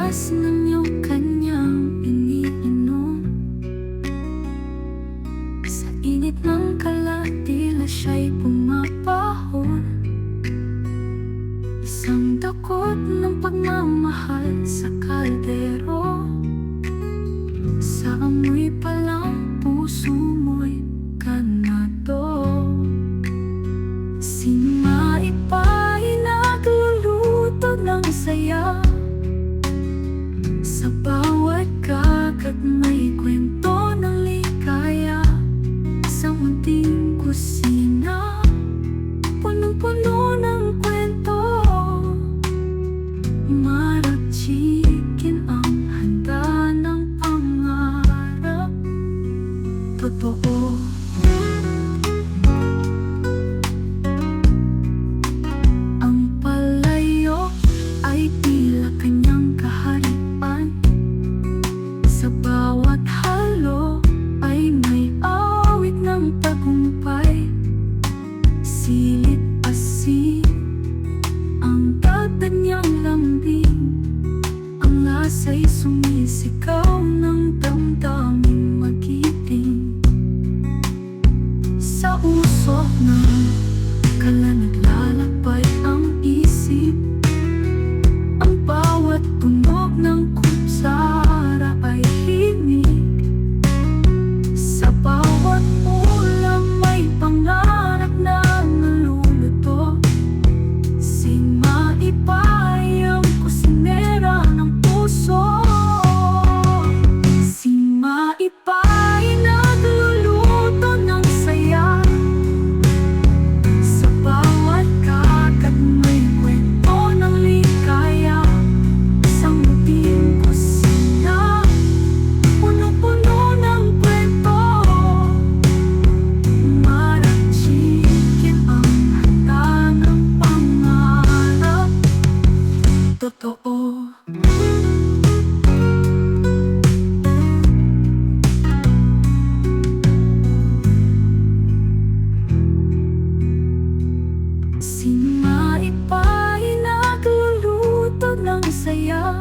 bigas ng iyong kanyang iniinom. Sa init ng kalat, tila siya'y pumapahon. Isang dakot ng pagmamahal sa kaldero. Sa amoy pa lang, puso mo'y ganado. Si Maipay nagluluto ng saya. Sa bawat kagat may kwento ng ligaya. Sa munting kusina, punong-puno ng kwento. Marag chicken ang handa ng pangarap. Totoo. Ang palayo ay tila kanyang kaharian. Sa bawat halo ay may awit ng tagumpay. Silit asin ang tatag niyang lambing. Ang lasa'y sumisigaw ng damdaming magiting. Sa usok ng kala naglalakbay ang isip. Ang bawat tunog ng kutsara ay himig. Sa bawat ulam may pangarap na naluluto. Si Maipay ang kusinera ng puso. Si Maipay nagluluto ng saya. Sa bawat kagat may kwento ng ligaya. Isang munting kusina, puno-puno ng kwento. Marag chicken ang handa ng pangarap. Totoo. Si Maipay nagluluto ng saya.